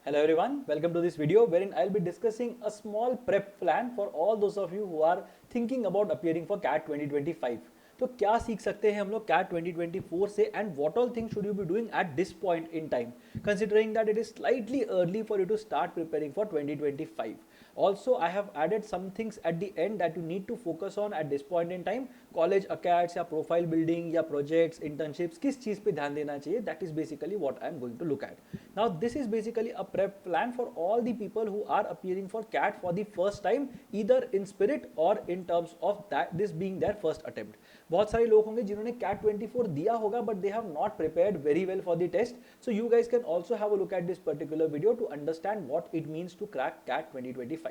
Hello everyone, welcome to this video wherein I'll be discussing a small prep plan for all those of you who are thinking about appearing for CAT 2025. तो क्या सीख सकते हैं हम लोग CAT 2024 से and what all things should you be doing at this point in time considering that it is slightly early for you to start preparing for 2025. Also, I have added some things at the end that you need to focus on at this point in time. College acads या profile building या projects, internships किस चीज़ पे ध्यान देना चाहिए, that is basically what I am going to look at. Now this is basically a prep plan for all the people who are appearing for CAT for the first time either in spirit or in terms of that this being their first attempt. बहुत सारे लोग होंगे जिन्होंने CAT 24 दिया होगा but they have not prepared very well for the test. So you guys can also have a look at this particular video to understand what it means to crack CAT 2025.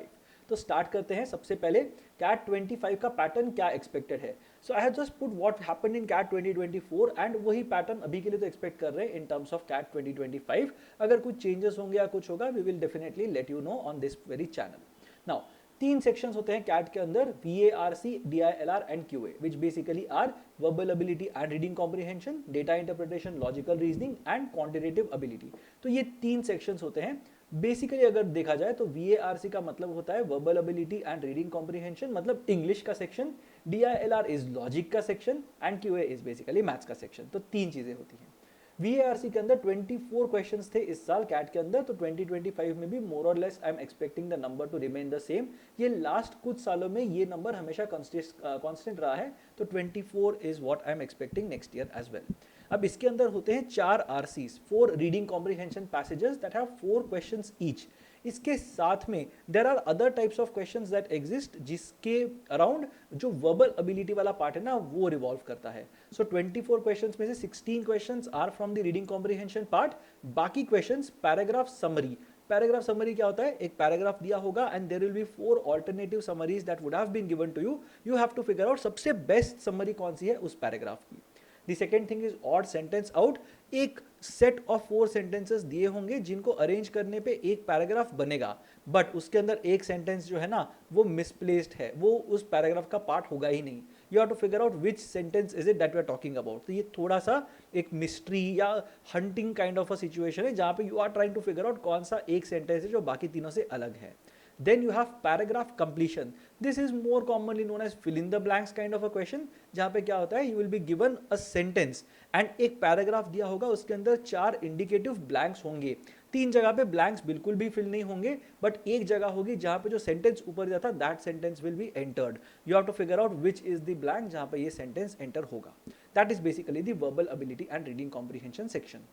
तो start करते हैं. सबसे पहले CAT 25 का pattern क्या expected है. So I have just put what happened in CAT 2024 and वही pattern अभी के लिए तो एक्सपेक्ट कर रहे हैं इन टर्म्स ऑफ CAT 2025. अगर कुछ चेंजेस होंगे या कुछ होगा we will definitely let you know on this very channel. Now तीन सेक्शंस होते हैं कैट के अंदर, VARC, DILR and QA, which basically are verbal ability and reading comprehension, data interpretation, logical reasoning and quantitative ability. तो ये तीन sections होते हैं. बेसिकली अगर देखा जाए तो VARC का मतलब होता है verbal ability and reading comprehension, मतलब इंग्लिश का सेक्शन. DILR इज लॉजिक का section and QA is basically maths का सेक्शन. तो तीन चीजें होती हैं. VARC के अंदर 24 क्वेश्चंस थे इस साल कैट के अंदर, तो 2025 में भी मोर और less I am expecting the number two remain the same. ये लास्ट कुछ सालों में ये नंबर हमेशा कांस्टेंट रहा है, तो 24 is what I am expecting next year as well. अब इसके अंदर होते हैं 4 RCs, 4 reading comprehension passages that have 4 questions each. इसके साथ में there are other types of questions that exist जिसके अराउंड जो वर्बल एबिलिटी वाला पार्ट है ना वो रिवॉल्व करता है. सो 24 क्वेश्चंस में से 16 questions are from the reading comprehension part. बाकी questions paragraph summary. Paragraph summary क्या होता है, एक पैराग्राफ दिया होगा and there will be 4 alternative summaries that would have been given to you. You have to figure out सबसे best summary कौन सी है उस पैराग्राफ की. The second thing is odd sentence out. एक सेट ऑफ 4 सेंटेंसेस दिए होंगे जिनको अरेंज करने पे एक पैराग्राफ बनेगा, बट उसके अंदर एक सेंटेंस जो है ना वो मिसप्लेस्ड है, वो उस पैराग्राफ का पार्ट होगा ही नहीं. You have to figure out which sentence is it that we are talking about. तो ये थोड़ा सा एक मिस्ट्री या hunting kind of a situation है जहां पे you are trying to figure out कौन सा एक सेंटेंस है जो बाकी तीनों से अलग है. Then you have paragraph completion. This is more commonly known as fill in the blanks kind of a question, जहाँ पे क्या होता है you will be given a sentence and एक paragraph दिया होगा, उसके अंदर 4 indicative blanks होंगे. 3 जगह पे blanks बिल्कुल भी fill नहीं होंगे, but एक जगह होगी जहाँ पे जो sentence ऊपर जाता है that sentence will be entered. You have to figure out which is the blank जहाँ पे ये sentence enter होगा. That is basically the verbal ability and reading comprehension section.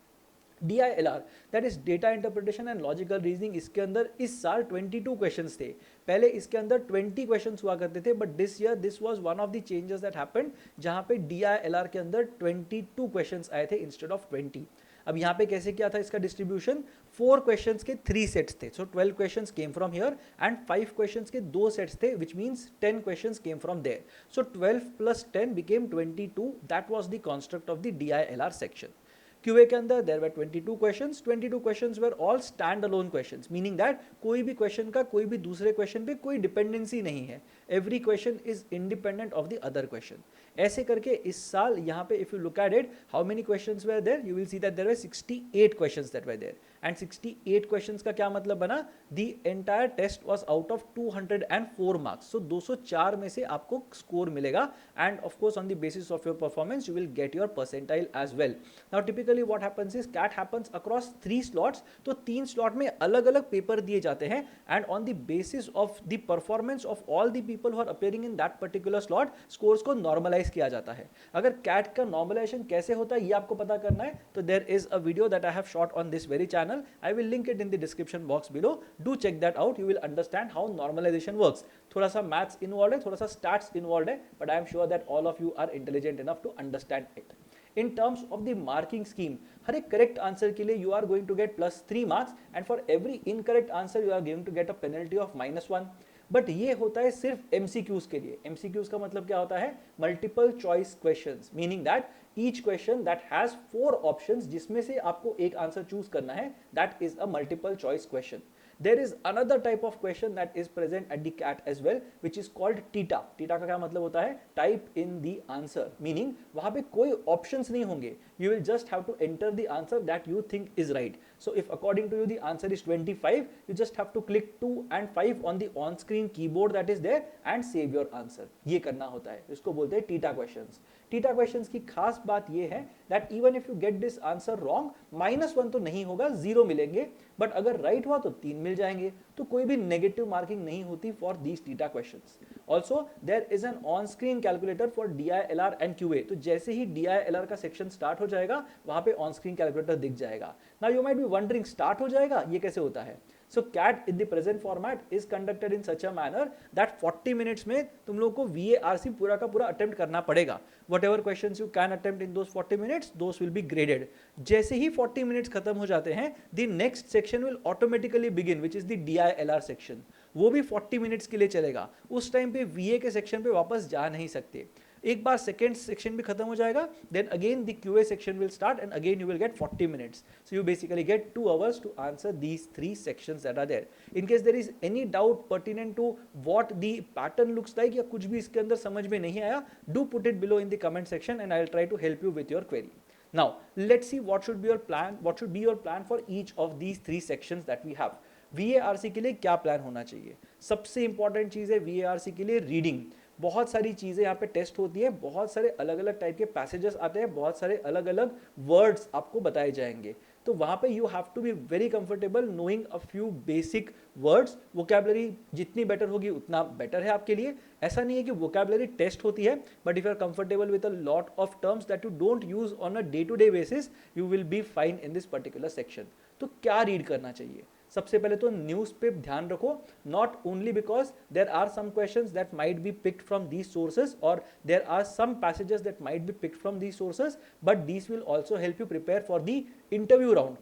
DILR that is data interpretation and logical reasoning. इसके अंदर इस साल 22 questions थे. पहले इसके अंदर 20 क्वेश्चंस हुआ करते थे, but this year this was one of the changes that happened जहां पे DILR के अंदर 22 क्वेश्चंस आए थे इंस्टेड ऑफ 20. अब यहाँ पे कैसे किया था इसका डिस्ट्रीब्यूशन, 4 क्वेश्चंस के 3 सेट्स थे. So 12 questions came from here and 5 questions के 2 सेट्स थे, which means 10 questions came from there. So 12 plus 10 became 22. That was the construct of the DILR section. QA के अंदर there were 22 questions. 22 questions were all stand-alone questions, meaning that कोई भी question का कोई भी दूसरे क्वेश्चन पे कोई डिपेंडेंसी नहीं है. Every question is independent of the other question. ऐसे करके इस साल यहाँ पे if you look at it how many questions were there, you will see that there were 68 questions that were there. And 68 questions का क्या मतलब बना, the entire test was out of 204 marks. So 204 में से आपको स्कोर मिलेगा and of course on the basis of your performance you will get your percentile as well. Now typically what happens is CAT happens across 3 slots. तो 3 slot में अलग अलग paper दिए जाते हैं and on the basis of the performance of all the people who are appearing in that particular slot scores को normalise किया जाता है. अगर कैट का नॉर्मलाइजेशन कैसे होता है ये आपको पता करना है तो there is a video that I have shot on this very channel. I will link it in the description box below. Do check that out. You will understand how normalization works. थोड़ा सा maths involved है, थोड़ा सा stats involved है, but I am sure that all of you are intelligent enough to understand it. In terms of the marking scheme, हर एक correct answer के लिए you are going to get +3 marks and for every incorrect answer you are going to get a penalty of -1. But ये होता है सिर्फ MCQs के लिए. MCQs का मतलब क्या होता है, multiple choice questions, meaning that each question that has 4 options जिसमें से आपको एक आंसर चूज करना है, that is a multiple choice question. There is another type of question that is present at the CAT as well, which is called TITA. TITA का क्या मतलब होता है? Type in the answer, meaning वहां पे कोई options नहीं होंगे. You will just have to enter the answer that you think is right. So if according to you the answer is 25, you just have to click 2 and 5 on the on-screen keyboard that is there and save your answer. ये करना होता है, इसको बोलते हैं TITA questions. TITA questions की खास बात ये है that even if you get this answer wrong, -1 तो नहीं होगा, 0 मिलेंगे, बट अगर राइट हुआ तो 3 मिल जाएंगे, तो कोई भी नेगेटिव मार्किंग नहीं होती for these TITA questions. Also there is an on screen calculator for DILR and QA. तो जैसे ही DILR का सेक्शन स्टार्ट हो जाएगा, वहां पे ऑन स्क्रीन कैलकुलेटर दिख जाएगा. Now you might be wondering, start हो जाएगा, ये कैसे होता है? So CAT in the present format is conducted in such a manner that 40 minutes में तुम लोगों को VARC पूरा का पूरा अटेम्प्ट करना पड़ेगा. Whatever questions you can attempt in those 40 minutes, those will be graded. जैसे ही 40 minutes खत्म हो जाते हैं, the next section will automatically begin, which is the DILR section. वो भी 40 minutes के लिए चलेगा. उस टाइम पे VA के सेक्शन पे वापस जा नहीं सकते. एक बार सेकेंड सेक्शन भी खत्म हो जाएगा, then again the QA section will start and again you will get 40 minutes. So you basically get 2 hours to answer these 3 sections that are there. In case there is any doubt pertinent to what the pattern looks like या कुछ भी इसके अंदर समझ में नहीं आया, do put it below in the comment section and I'll try to help you with your query. Now let's see what should be your plan for each of these 3 sections that we have. VARC के लिए क्या plan होना चाहिए? सबसे important चीज है VARC के लिए रीडिंग. बहुत सारी चीजें यहाँ पे टेस्ट होती है, बहुत सारे अलग अलग टाइप के पैसेजेस आते हैं, बहुत सारे अलग अलग वर्ड्स आपको बताए जाएंगे. तो वहां पे you have to be very comfortable knowing a few basic words. Vocabulary जितनी बेटर होगी उतना बेटर है आपके लिए. ऐसा नहीं है कि वोकैबुलरी टेस्ट होती है, but if you are comfortable with a lot of terms that you don't use on a day to day basis, you will be fine in this particular section. तो क्या रीड करना चाहिए? सबसे पहले तो news पे ध्यान रखो, not only because there are some questions that might be picked from these sources और there are some passages that might be picked from these sources, but these will also help you prepare for the interview round.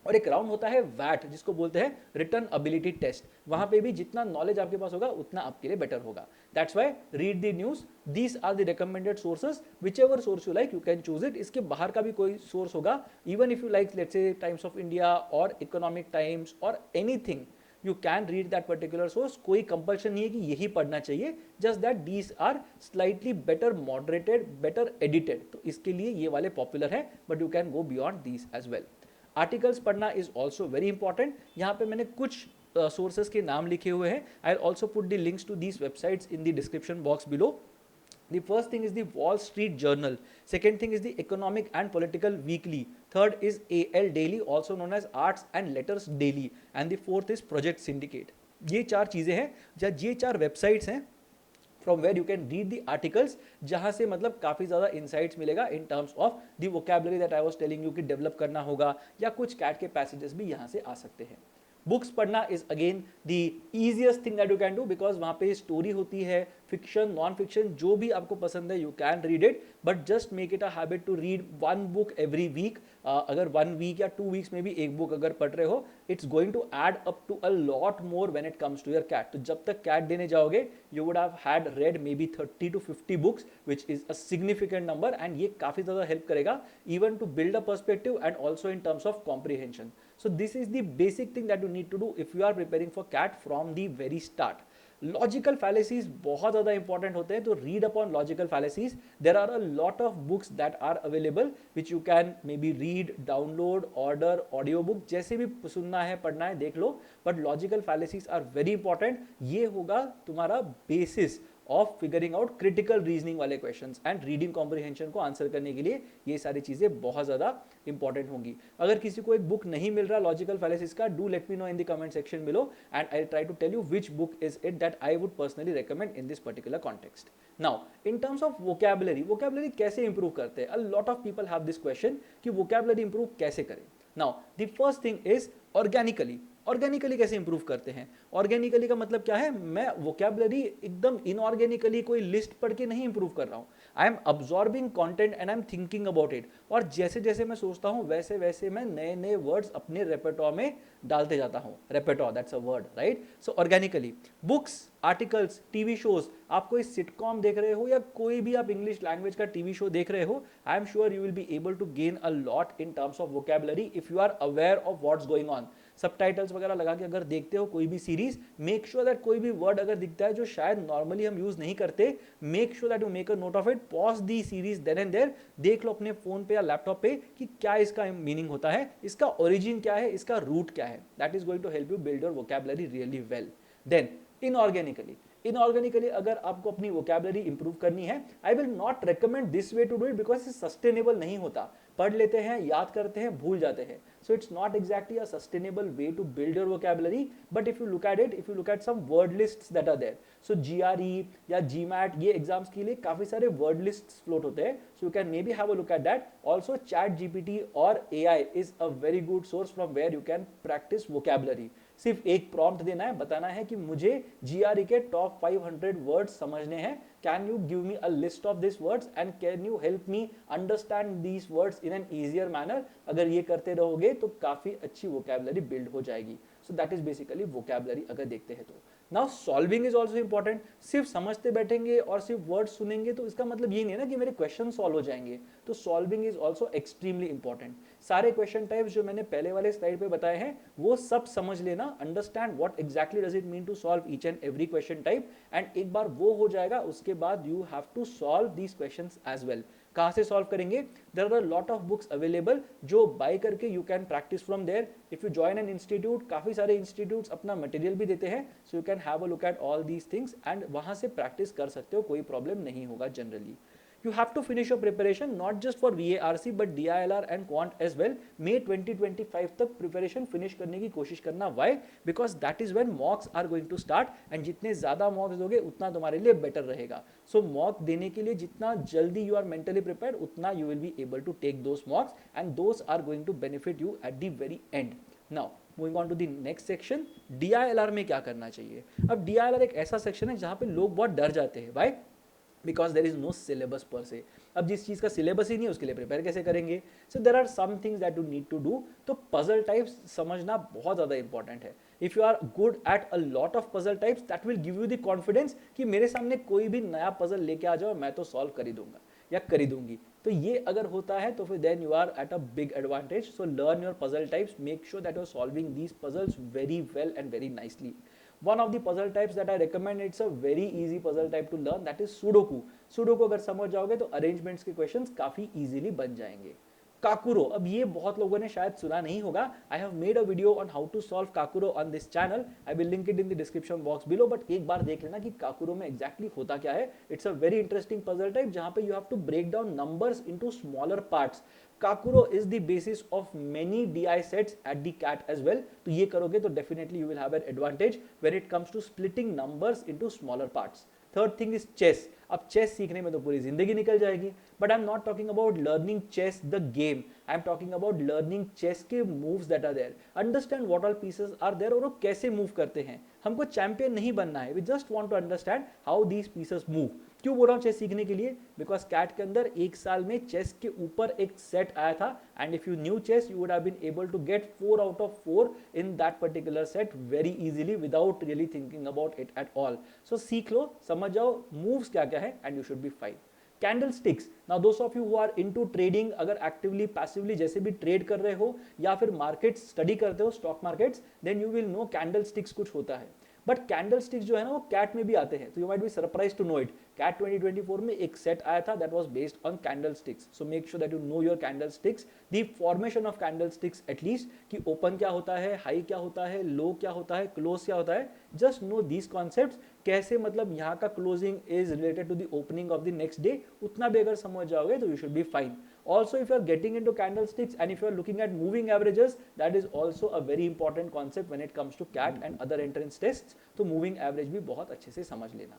और एक round होता है VAT, जिसको बोलते हैं written ability test. वहां पे भी जितना नॉलेज आपके पास होगा उतना आपके लिए बेटर होगा. That's why read the news. These are the recommended sources. Whichever source you like you can choose it. इसके बाहर का भी कोई सोर्स होगा, even if you like let's say Times of India और इकोनॉमिक टाइम्स और anything, you can read that particular source. कोई compulsion नहीं है कि यही पढ़ना चाहिए, just that these are slightly better moderated, better edited. तो इसके लिए ये वाले पॉपुलर है, but you can go beyond these as well. Articles पढ़ना इज ऑल्सो वेरी इंपॉर्टेंट. यहाँ पे मैंने कुछ सोर्सेस के नाम लिखे हुए हैं. I will also put the links to these websites in the description box below. The first thing is the Wall Street Journal. Second thing is the Economic and Political Weekly. Third is AL Daily, also known as Arts and Letters Daily. And the fourth is Project Syndicate. ये 4 चीज़ें हैं, ये 4 websites हैं from where you can read the articles, जहाँ से मतलब काफ़ी ज़्यादा insights मिलेगा in terms of the vocabulary that I was telling you कि develop करना होगा, या कुछ CAT के passages भी यहाँ से आ सकते हैं. बुक्स पढ़ना is again the easiest thing that you can do, because वहाँ पे स्टोरी होती है, फिक्शन, नॉन फिक्शन, जो भी आपको पसंद है you can read it, but just make it a habit to read 1 book every week. अगर 1 वीक या 2 वीक्स में भी एक बुक अगर पढ़ रहे हो, it's going to add up to a lot more when it comes to your CAT. तो जब तक कैट देने जाओगे you would have had read maybe 30 to 50 books, which is a significant number, and ये काफ़ी ज़्यादा help करेगा even to build a perspective and also in terms of comprehension. So this is the basic thing that you need to do if you are preparing for CAT from the very start. Logical fallacies बहुत ज़्यादा important होते हैं, तो read upon logical fallacies. There are a lot of books that are available which you can maybe read, download, order, audio book, जैसे भी सुनना है पढ़ना है देख लो, but logical fallacies are very important. ये होगा तुम्हारा basis of figuring out critical reasoning वाले क्वेश्चंस एंड रीडिंग कॉम्प्रिहेंशन को आंसर करने के लिए ये सारी चीजें बहुत ज्यादा इंपॉर्टेंट होंगी. अगर किसी को एक बुक नहीं मिल रहा लॉजिकल फैलेसिस का, do let me know in the comment section below and I try to tell you which book is it that I would personally recommend in this particular context. Now in terms of vocabulary कैसे improve करते हैं? A lot of people have this question कि vocabulary improve कैसे करें. Now the first thing is organically कैसे improve करते हैं? Organically का मतलब क्या है? मैं वोकैबुलरी एकदम इनऑर्गेनिकली कोई लिस्ट पढ़ के नहीं इंप्रूव कर रहा हूं. I am absorbing content and I am thinking about it, और जैसे जैसे मैं सोचता हूं वैसे वैसे मैं नए नए वर्ड्स अपने रेpertoire में डालते जाता हूं. Repertoire, that's a word, right? So organically books, articles, TV shows, आप कोई सिटकॉम देख रहे हो या कोई भी आप इंग्लिश लैंग्वेज का टीवी शो देख रहे हो, I am sure you will be able to gain a lot in terms of vocabulary if you are aware of what's going on. Subtitles वगैरह लगा के अगर देखते हो कोई भी सीरीज, मेक श्योर दैट कोई भी वर्ड अगर दिखता है जो शायद नॉर्मली हम यूज नहीं करते, make sure that you make a note of it, pause the series then and there, देख लो अपने फोन पे या लैपटॉप पे कि क्या इसका मीनिंग होता है, इसका ओरिजिन क्या है, इसका रूट क्या है. That is going to help you build your vocabulary really well. Then inorganically अगर आपको अपनी वोकैबुलरी इंप्रूव करनी है, I will not recommend this way to do it because ये सस्टेनेबल नहीं होता. पढ़ लेते हैं, याद करते हैं, भूल जाते हैं. So it's not exactly a sustainable way to build your vocabulary. But if you look at it, if you look at some word lists that are there, so GRE या GMAT ये एग्जाम्स के लिए काफी सारे word lists float होते हैं. So you can maybe have a look at that. Also ChatGPT और AI is a very good source from where you can practice vocabulary. सिर्फ एक प्रॉम्प्ट देना है, बताना है कि मुझे GRE के टॉप 500 वर्ड्स समझने हैं. Can you give me a list of this words and can you help me understand these words in an easier manner. अगर ये करते रहोगे तो काफी अच्छी वोकैबुलरी बिल्ड हो जाएगी. सो दैट इज बेसिकली वोकैबुलरी अगर देखते हैं तो. Now solving is also important. सिर्फ समझते बैठेंगे और सिर्फ वर्ड सुनेंगे तो इसका मतलब ये नहीं है ना कि मेरे क्वेश्चन सॉल्व हो जाएंगे. तो solving is also extremely important. सारे क्वेश्चन टाइप्स जो मैंने पहले वाले स्लाइड पे बताए हैं वो सब समझ लेना, understand what exactly does it mean to solve each and every question type. And एक बार वो हो जाएगा उसके बाद you have to solve these questions as well. कहां से सॉल्व करेंगे? There are lot of books available जो बाय करके you can practice from there. If you join an institute, काफी सारे इंस्टीट्यूट्स अपना मटेरियल भी देते हैं. So you can have a look at all these things and वहां से प्रैक्टिस कर सकते हो, कोई प्रॉब्लम नहीं होगा generally. You have to finish your preparation not just for VARC but DILR and Quant as well. May 2025 तक preparation finish करने की कोशिश करना. Why? Because that is when mocks are going to start and जितने ज़्यादा mocks दोगे उतना तुम्हारे लिए better रहेगा. So mock देने के लिए जितना जल्दी you are mentally prepared उतना you will be able to take those mocks and those are going to benefit you at the very end. Now moving on to the next section, DILR में क्या करना चाहिए. अब DILR एक ऐसा section है जहाँ पे लोग बहुत डर जाते हैं. Why? Because there is no syllabus per se. अब जिस चीज़ का सिलेबस ही नहीं है उसके लिए प्रिपेयर कैसे करेंगे. So there are some things that you need to do. तो पजल टाइप्स समझना बहुत ज़्यादा इंपॉर्टेंट है. If you are good at a lot of puzzle types that will give you the confidence कि मेरे सामने कोई भी नया पजल लेके आ जाओ मैं तो सॉल्व कर ही दूंगा या कर ही दूंगी. तो ये अगर होता है तो फिर then you are at a big advantage. So learn your puzzle types, make sure that you are solving these puzzles very well and very nicely. One of the puzzle types that I recommend, it's a very easy puzzle type to learn, that is Sudoku. Sudoku अगर समझ जाओगे तो arrangements के questions काफी easily बन जाएंगे. काकुरो, अब ये बहुत लोगों ने शायद सुना नहीं होगा. I have made a video on how to solve Kakuro on this channel. I will link it in the description box below. But एक बार देख लेना कि काकुरो में एग्जैक्टली होता क्या है. It's a very interesting puzzle type जहां पे you have to break down numbers into smaller parts. Kakuro is the basis of many DI sets at the CAT as well. तो ये करोगे तो definitely you will have an advantage when it comes to splitting numbers into smaller parts. Third thing is chess. अब chess सीखने में तो पूरी जिंदगी निकल जाएगी. But I am not talking about learning chess the game. I am talking about learning chess के moves that are there. Understand what all pieces are there और वो कैसे मूव करते हैं. हमको चैंपियन नहीं बनना है. We just want to understand how these pieces move. क्यों बोल रहा हूँ चेस सीखने के लिए? बिकॉज कैट के अंदर एक साल में चेस के ऊपर एक सेट आया था and if you knew chess you would have been able to get 4 out of 4 in that particular set very easily without really thinking about it at all. So सीख लो, समझ जाओ मूव्स क्या क्या है and you should be fine. Candlesticks. Now दोस्त of you who are into trading, अगर actively passively जैसे भी ट्रेड कर रहे हो या फिर मार्केट्स स्टडी करते हो stock markets, then you will know candlesticks कुछ होता है. बट कैंडलस्टिक्स जो है ना वो कैट में भी आते हैं. तो you might be surprise to know it. CAT 2024 में एक सेट आया था that was based on candlesticks. So make sure that you know your candlesticks, the formation of candlesticks at least, कि ओपन क्या होता है, हाई क्या होता है, लो क्या होता है, क्लोज क्या होता है. Just know these concepts. कैसे मतलब यहाँ का closing is related to the opening of the next day, उतना भी अगर समझ जाओगे तो you should be fine. Also, if you are getting into candlesticks and if you are looking at moving averages, that is also a very important concept when it comes to CAT and other entrance tests. तो moving average भी बहुत अच्छे से समझ लेना.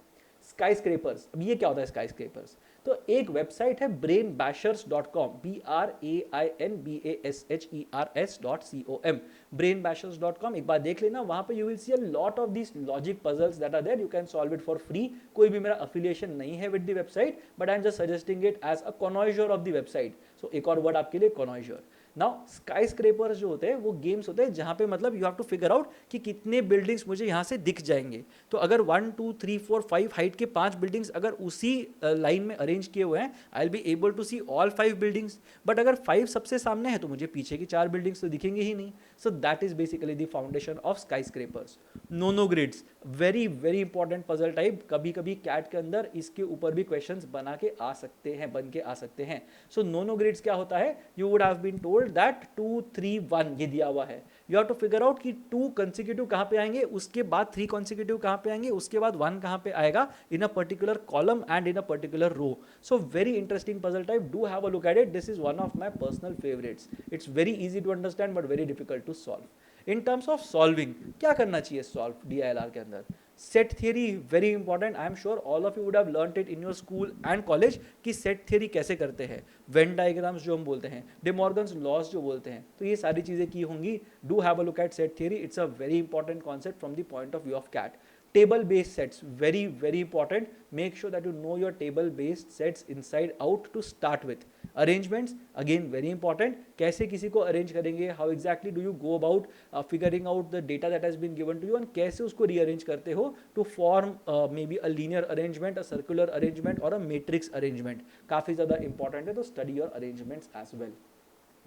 Sky scrapers. अब ये क्या होता है स्काई स्क्रेपर्स? तो एक वेबसाइट है brainbashers.com, brainbashers.com. brainbashers.com एक बार देख लेना. वहां पे you will see a lot of this logic puzzles that are there. You can solve it for free. कोई भी मेरा अफिलिएशन नहीं है with the website, but I am just suggesting it as a connoisseur of the website. So एक और word आपके लिए, कॉनॉइजर. Now sky scrapers जो होते हैं वो गेम्स होते हैं जहां पे मतलब you have to figure out कि कितने बिल्डिंग्स मुझे यहाँ से दिख जाएंगे। तो अगर 1 2 3 4 5 हाइट के 5 बिल्डिंग्स अगर उसी लाइन में अरेंज किए हुए हैं, I will be able to see all 5 buildings. But अगर 5 सबसे सामने है तो मुझे पीछे की 4 बिल्डिंग्स तो दिखेंगे ही नहीं। So that is basically the foundation of skyscrapers. Nono grids, very very important puzzle type. कभी कभी कैट के अंदर इसके ऊपर भी क्वेश्चंस बना के आ सकते हैं, बन के आ सकते हैं। सो नोनो ग्रिड्स क्या होता है, you would have been told that 2 3 1 ये दिया हुआ है। You have to figure out कि 2 कंसेक्यूटिव कहां पे आएंगे, उसके बाद 3 कंसेक्यूटिव कहां पे आएंगे, उसके बाद 1 कहां पे आएगा in a particular column and in a particular row. So very interesting puzzle type, do have a look at it. This is one of my personal favourites. It's very easy to understand but very difficult to solve. In terms of solving क्या करना चाहिए solve DILR के अंदर, set theory very important. I am sure all of you would have learned it in your school and college कि set theory कैसे करते हैं, Venn diagrams जो हम बोलते हैं, डे मॉर्गन्स लॉज जो बोलते हैं, तो ये सारी चीजें की होंगी। Do have a look at set theory, it's a very important concept from the point of view of CAT. Table based sets, very very important. Make sure that you know your table based sets inside out to start with. Arrangements again very important. कैसे किसी को arrange करेंगे, how exactly do you go about figuring out the data that has been given to you and कैसे उसको rearrange करते हो to form maybe a linear arrangement, a circular arrangement or a matrix arrangement. काफी ज़्यादा important है, तो study your arrangements as well.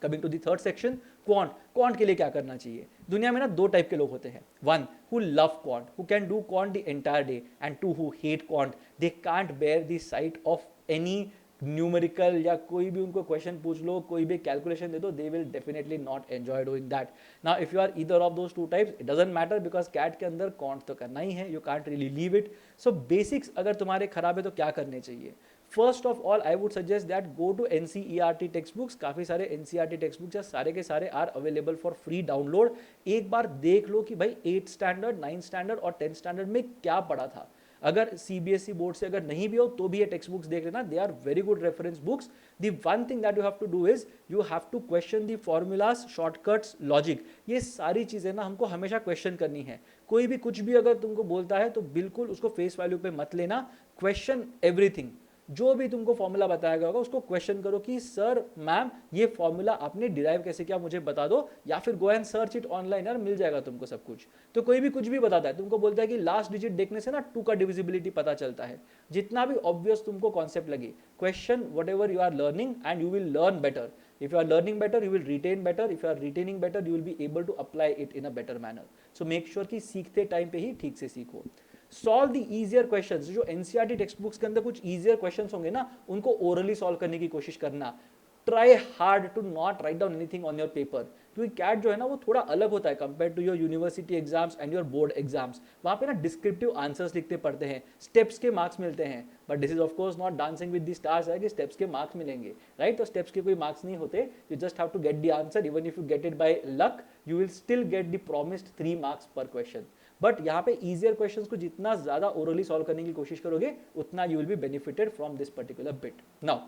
Coming to the third section, quant. Quant के लिए क्या करना चाहिए, दुनिया में ना 2 टाइप के लोग होते हैं, 1 who love quant, who can do quant the entire day, and 2 who hate quant, they can't bear the sight of any numerical या कोई भी उनको क्वेश्चन पूछ लो, कोई भी कैलकुलेशन दे दो, they will definitely not enjoy doing that. Now if you are either of those 2 types, it doesn't matter because CAT के अंदर क्वांट तो करना ही है, you can't really leave it. So basics अगर तुम्हारे खराब है तो क्या करने चाहिए, first of all I would suggest that go to NCERT textbooks. काफी सारे NCERT टेक्स्ट बुक्स या सारे के सारे are available for free download. एक बार देख लो कि भाई 8th स्टैंडर्ड 9th स्टैंडर्ड और 10th स्टैंडर्ड में क्या पढ़ा था। अगर CBSE बोर्ड से अगर नहीं भी हो तो भी ये टेक्स्ट बुक्स देख लेना, they are very good reference books. The one thing that you have to do is you have to question the formulas, shortcuts, logic, ये सारी चीजें ना हमको हमेशा क्वेश्चन करनी है। कोई भी कुछ भी अगर तुमको बोलता है तो बिल्कुल उसको फेस वैल्यू पे मत लेना, क्वेश्चन एवरीथिंग। जो भी तुमको फॉर्मूला बताया गया होगा उसको क्वेश्चन करो कि सर मैम ये फॉर्मूला आपने डिराइव कैसे किया, मुझे बता दो, या फिर go and search it online, यार मिल जाएगा तुमको सब कुछ। तो कोई भी कुछ भी बताता है, तुमको बोलता है कि लास्ट डिजिट देखने से ना 2 का डिविजिबिलिटी पता चलता है, जितना भी ऑब्वियस तुमको कॉन्सेप्ट लगे, question whatever you are learning and you will learn better. If you are learning better, you will retain better. If you are retaining better, you will be able to apply it in a better manner. So make sure कि सीखते time पे ही ठीक से सीखो। Solve the easier questions, जो NCERT text books के अंदर कुछ इजियर क्वेश्चंस होंगे ना, उनको ओरली सॉल्व करने की कोशिश करना। Try hard to not write down anything on your paper, क्योंकि कैट जो है ना वो थोड़ा अलग होता है compare to your university exams and your board exams. वहां पे ना डिस्क्रिप्टिव आंसर्स लिखते पड़ते हैं, स्टेप्स के मार्क्स मिलते हैं, but this is of course not dancing with the stars है कि स्टेप्स के मार्क्स मिलेंगे, राइट। तो स्टेप्स के कोई मार्क्स नहीं होते, you just have to get the answer, even if you get it by luck you will still get the promised 3 marks per question. But यहाँ पे इजियर क्वेश्चंस को जितना ज्यादा ओरली सॉल्व करने की कोशिश करोगे उतना you will be benefited from this particular bit. Now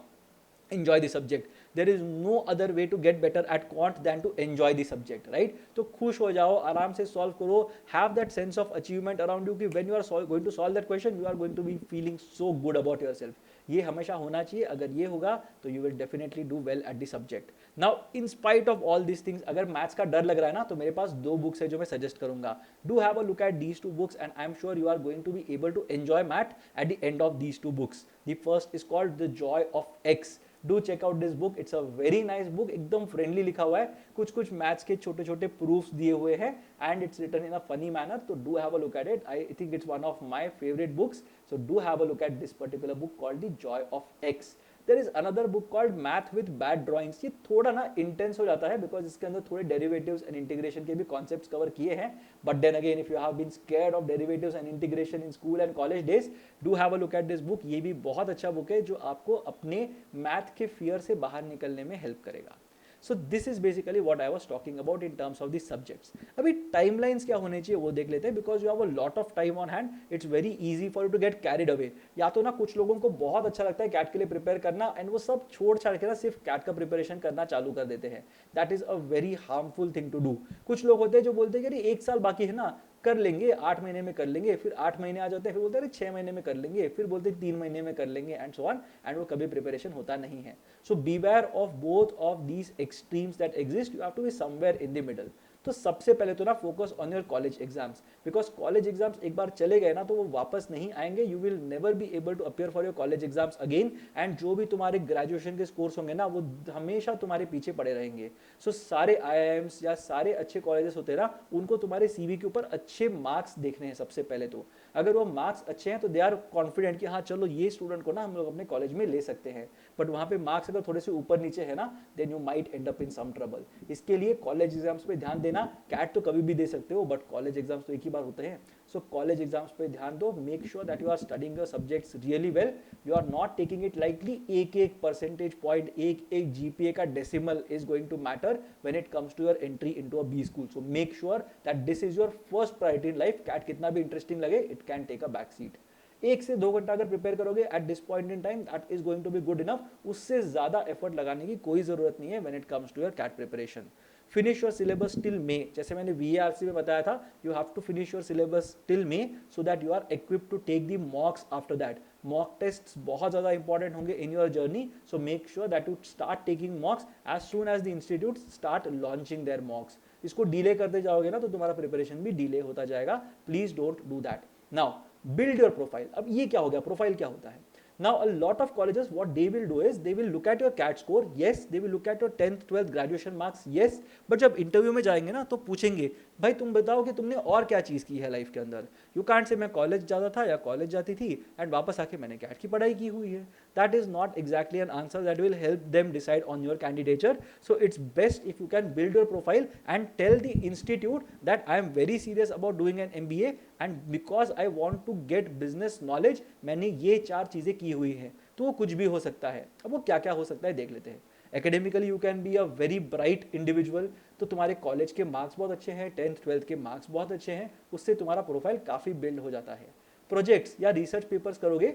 enjoy the subject, there is no other way to get better at quant than to enjoy the subject, right। तो खुश हो जाओ, आराम से सॉल्व करो, have that sense of achievement around you कि when you are going to solve that question you are going to be feeling so good about yourself। ये हमेशा होना चाहिए, अगर ये होगा तो you will definitely do well at the subject। now in spite of all these things, अगर maths का डर लग रहा है ना तो मेरे पास 2 बुक्स है जो मैं सजेस्ट करूंगा। do have a look at these 2 books and I am sure you are going to be able to enjoy math at the end of these 2 books। the first is called The Joy of X। Do check out this book, it's a very nice book, एकदम friendly लिखा हुआ है, कुछ कुछ maths के छोटे छोटे proofs दिए हुए हैं and it's written in a funny manner. तो do have a look at it, I think it's one of my favourite books. So do have a look at this particular book called the joy of x. There is another book called math with bad drawings. ये थोड़ा ना intense हो जाता है because इसके अंदर थोड़े derivatives and integration के भी कॉन्सेप्ट्स कवर किए हैं, but then again if you have been scared of derivatives and integration in school and college days, do have a look at this book. ये भी बहुत अच्छा बुक है जो आपको अपने मैथ के फियर से बाहर निकलने में हेल्प करेगा। So this is basically what I was talking about in terms of the subjects. अभी टाइमलाइंस क्या होने चाहिए वो देख लेते हैं, because you have a lot of time on hand, it's very easy for you to get carried away. या तो ना कुछ लोगों को बहुत अच्छा लगता है कैट के लिए प्रिपेयर करना एंड वो सब छोड़ छाड़ के ना सिर्फ कैट का प्रिपरेशन करना चालू कर देते हैं, that is a very harmful thing to do. कुछ लोग होते हैं जो बोलते हैं कि 1 साल बाकी है ना, कर लेंगे, 8 महीने में कर लेंगे, फिर 8 महीने आ जाते हैं, फिर बोलते हैं 6 महीने में कर लेंगे, फिर बोलते हैं 3 महीने में कर लेंगे एंड सो ऑन, एंड वो कभी प्रिपरेशन होता नहीं है. So beware of both of these extremes that exist, you have to be somewhere in the middle. तो सबसे पहले तो ना focus on your college exams, because college exams एक बार चले गए ना तो वो वापस नहीं आएंगे. You will never be able to appear for your college exams again, and जो भी तुम्हारे ग्रेजुएशन के स्कोर्स होंगे ना वो हमेशा तुम्हारे पीछे पड़े रहेंगे. सो सारे IIMs या सारे अच्छे कॉलेजेस होते हैं ना, उनको तुम्हारे CV के ऊपर अच्छे मार्क्स देखने हैं सबसे पहले. तो अगर वो मार्क्स अच्छे हैं तो दे आर कॉन्फिडेंट कि हाँ चलो ये स्टूडेंट को ना हम लोग अपने कॉलेज में ले सकते हैं. बट वहाँ पे मार्क्स अगर थोड़े से ऊपर नीचे है ना, then you might end up in some trouble. इसके लिए कॉलेज एग्जाम्स पे ध्यान देना. कैट तो कभी भी दे सकते हो, बट कॉलेज एग्जाम्स तो एक ही बार होते हैं. सो कॉलेज एग्जाम्स पे ध्यान दो. Make sure that you are studying your subjects really well. You are not taking it lightly. एक एक परसेंटेज पॉइंट, एक एक GPA का decimal is going to matter when it comes to your entry into a B school. So make sure that this is your first priority in life. CAT कितना भी interesting लगे, it can take a back seat. 1 से 2 घंटा अगर prepare करोगे at this point in time, that is going to be good enough. उससे ज्यादा effort लगाने की कोई जरूरत नहीं है when it comes to your CAT preparation. Finish your syllabus till May. जैसे मैंने VARC में बताया था, you have to finish your syllabus till May so that you are equipped to take the mocks after that. Mock tests बहुत ज्यादा important होंगे in your journey. So make sure that you start taking mocks as soon as the institute start launching their mocks. इसको delay करते जाओगे ना तो तुम्हारा preparation भी डिले होता जाएगा. Please don't do that. Now build your profile. अब ये क्या हो गया, प्रोफाइल क्या होता है? Now a lot of colleges what they will do is they will look at your CAT score, yes, they will look at your 10th 12th graduation marks, yes, but जब interview में जाएंगे ना तो पूछेंगे भाई तुम बताओ कि तुमने और क्या चीज़ की है लाइफ के अंदर. यू कांट से मैं कॉलेज जाता था या कॉलेज जाती थी एंड वापस आके मैंने कैट की पढ़ाई की हुई है. That is not exactly an answer that will help them decide on your candidature. So it's best if you can build your profile and tell the institute that I am very serious about doing an MBA and because I want to get business knowledge, मैंने ये 4 चीज़ें की हुई हैं. तो वो कुछ भी हो सकता है. अब वो क्या क्या हो सकता है देख लेते हैं. Academically you can be a very bright individual. तो तुम्हारे कॉलेज के मार्क्स बहुत अच्छे हैं, 10th 12th के मार्क्स बहुत अच्छे हैं, उससे तुम्हारा प्रोफाइल काफ़ी बिल्ड हो जाता है. प्रोजेक्ट्स या रिसर्च पेपर्स करोगे,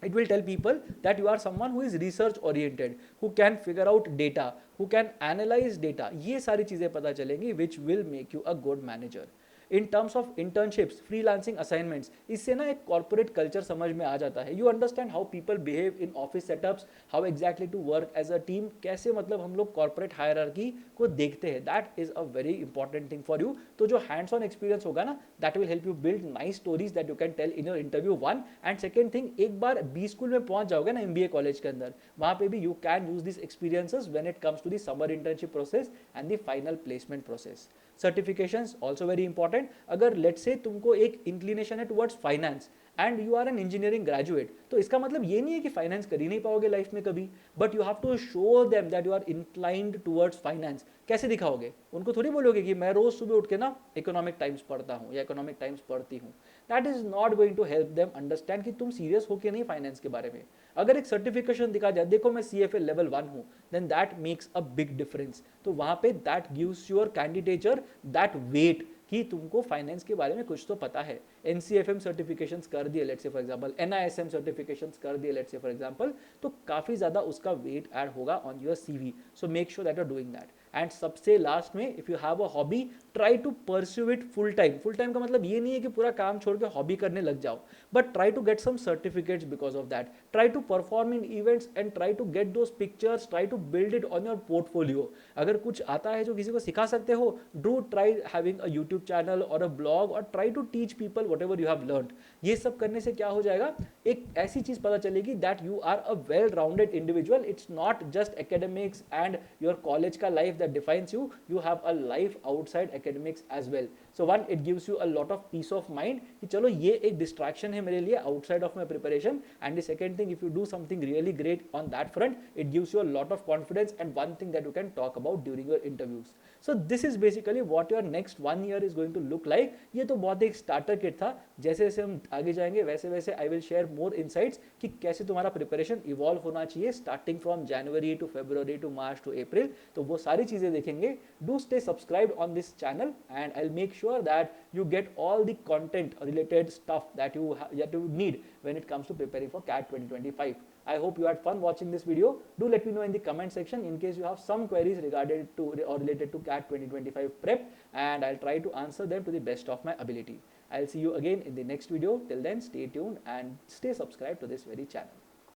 it will tell people that you are someone who is research oriented, who can figure out data, who can analyze data. ये सारी चीज़ें पता चलेंगी which will make you a good manager. In terms of internships, freelancing assignments, इससे ना एक corporate culture समझ में आ जाता है. You understand how people behave in office setups, how exactly to work as a team, कैसे मतलब हम लोग कॉर्पोरेट हायरार्की को देखते हैं. That is a very important thing for you. तो जो हैंड्स ऑन एक्सपीरियंस होगा ना, that will help you build nice stories that you can tell in your interview. 1 and second thing, एक बार B स्कूल में पहुंच जाओगे ना, MBA कॉलेज के अंदर, वहां पे भी you can use this experiences when it comes to the summer internship process and the final placement process. Certifications also very important. अगर लेट्स से तुमको एक इंक्लिनेशन है towards finance and you are an engineering graduate, तो इसका मतलब ये नहीं है कि फाइनेंस कर ही नहीं पाओगे लाइफ में कभी, but you have to show them that you are inclined towards finance. कैसे दिखाओगे? उनको थोड़ी बोलोगे कि मैं रोज सुबह उठ के ना इकोनॉमिक टाइम्स पढ़ता हूँ या इकोनॉमिक टाइम्स पढ़ती हूँ. That is not going to help them understand कि तुम सीरियस हो के नहीं फाइनेंस के बारे में. अगर एक सर्टिफिकेशन दिखा जाए, देखो मैं CFA लेवल 1 हूँ, then that makes a big difference. तो वहां पे that gives your candidature that weight कि तुमको फाइनेंस के बारे में कुछ तो पता है. NCFM सर्टिफिकेशंस कर दिए let's say for example, NISM certifications कर दिए लेट्स से फॉर एग्जांपल, तो काफी ज्यादा उसका वेट ऐड होगा on your CV. So make sure that you are doing that. And सबसे लास्ट में, if you have a hobby, try to pursue it full time. Full time का मतलब ये नहीं है कि पूरा काम छोड़ के हॉबी करने लग जाओ, but try to get some certificates because of that. Try to perform in events and try to get those pictures, try to build it on your portfolio. अगर कुछ आता है जो किसी को सिखा सकते हो, do try having a YouTube channel और अ ब्लॉग, और try to teach people whatever you have learn. ये सब करने से क्या हो जाएगा, एक ऐसी चीज पता चलेगी that you are a well rounded individual. It's not just academics and your college का life that defines you. You have a life outside academics as well. So one, it gives you a lot of peace of mind कि चलो ये एक distraction है मेरे लिए outside of my preparation. And the second thing, if you do something really great on that front, it gives you a lot of confidence and one thing that you can talk about during your interviews. So this is basically what your next 1 year is going to look like. ये तो बहुत एक starter kit था. जैसे जैसे हम आगे जाएंगे वैसे वैसे I will share more insights कि कैसे तुम्हारा preparation evolve होना चाहिए starting from January to February to March to April. तो वो सारी चीज़ें देखेंगे. Do stay subscribed on this channel and I will make sure that you get all the content related stuff that you need when it comes to preparing for CAT 2025. I hope you had fun watching this video. Do let me know in the comment section in case you have some queries regarding to or related to CAT 2025 prep, and I'll try to answer them to the best of my ability. I'll see you again in the next video. Till then, stay tuned and stay subscribed to this very channel.